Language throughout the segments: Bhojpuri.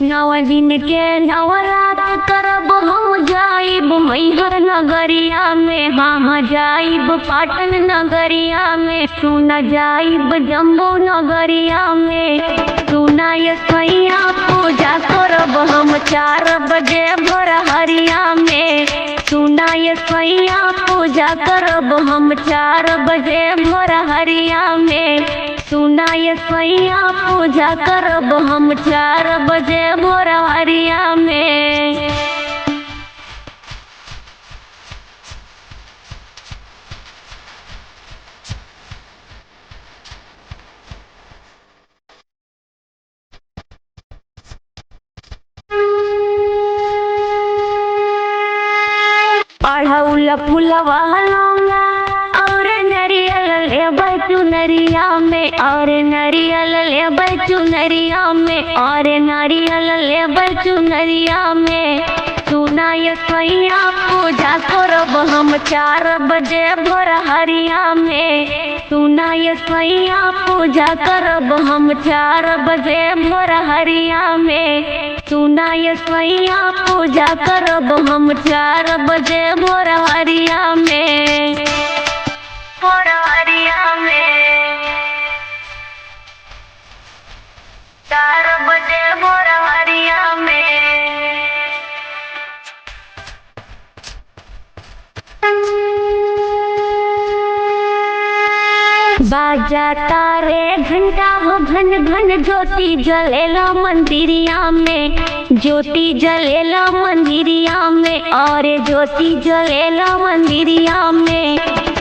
नव दिन के नवरात करब हम जाइब मैहर नगरिया में, हाँ जाइब पाटन नगरिया में, सुना जाइब जम्मू नगरिया में। सुना ये सैया पूजा करब हम 4 बजे भोर हरिया में। सुना ये सैया पूजा करब हम 4 बजे भोर हरिया में। सुना ये सैया पूजा करब हम 4 बजे भोर हरिया में। अढ़ौल फुलवा लौंगा और नरियल लेबै चुनरिया में, और नरियल लेबै चुनरिया में, और नारियल लेबै चुनरिया में। सुना ये सैया पूजा करब हम 4 बजे भोर हरिया में। सुना ये सैया पूजा करब हम 4 बजे भोर हरिया में। सुना ये सैया पूजा करब हम 4 बजे भोर हरिया में। भोर हरिया में 4 बजे भोर हरिया में। बाजा तारे घंटा हो घन घन, ज्योति जलेला मंदिरिया में, ज्योति जलेला मंदिरिया में, और ज्योति जलेला मंदिरिया में।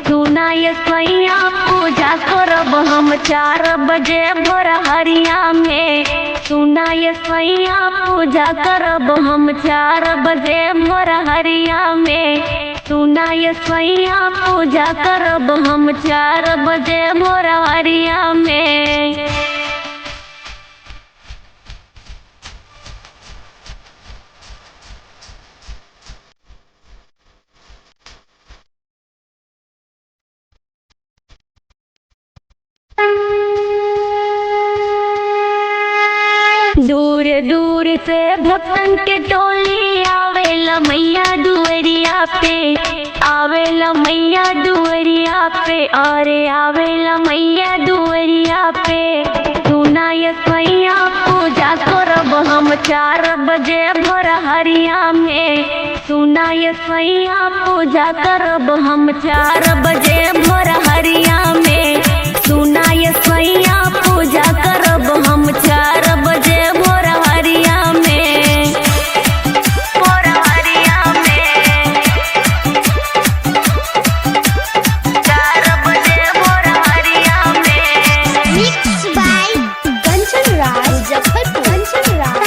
सुना ये सैया पूजा करब हम 4 बजे भोर हरिया में। सुना ये सैया पूजा करब हम 4 बजे भोर हरिया में। सुना ये सैया पूजा करब हम 4 बजे भोर हरिया में। दूर दूर से भक्तन के टोली आवेला मैया दुआरिया पे, आवेला मैया दुआरिया पे, और आवेला मैया दुआरिया पे। सुना ये सैया पूजा करब हम 4 बजे भोर हरिया में। सुना ये सैया पूजा करब हम 4 बजे भोर हरिया में। सुना ये सैया पूजा करब हम 4 बजे भोर हरिया में। भोर हरिया में 4 बजे भोर हरिया में। Mixed by Kanchan Raj Muzaffarpur, Kanchan Raj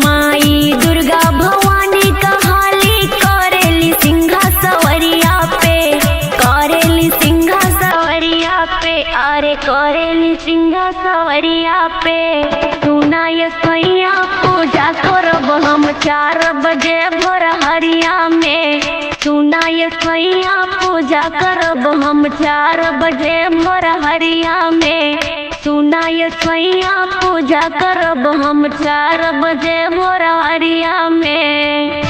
माई दुर्गा भवानी कहाली करेली सिंहा सवरिया पे, करेली सिंहा सवरिया पे, अरे करेली सिंहा सवरिया पे। सुना ये सैया पूजा करब हम 4 बजे भोर हरिया में। सुना ये सैया पूजा करब हम 4 बजे भोर हरिया में। सुना ये सैया पूजा करब हम 4 बजे भोर हरिया में।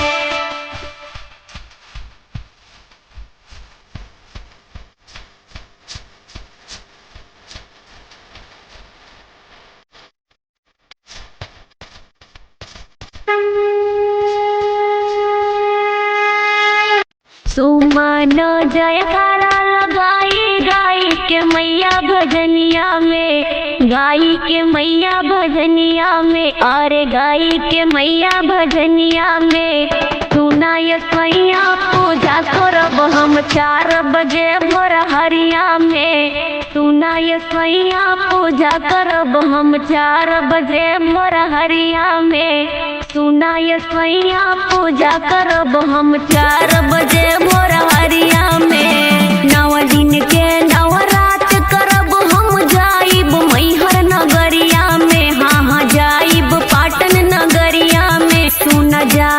सुमन जयकारा लगाई गाई के मैया भजनिया में, गाई के मैया भजनिया में, अरे गाई के मैया भजनिया में। सुना ये सैया पूजा करब हम 4 बजे भोर हरिया में। सुना ये सैया पूजा करब हम 4 बजे भोर हरिया में। सुना ये सैया पूजा करब हम 4 बजे भोर हरिया में। 9 दिन के नवरात करब हम जाइब मैहर नगरिया में, हाँ जाइब पाटन नगरिया में। सुना जा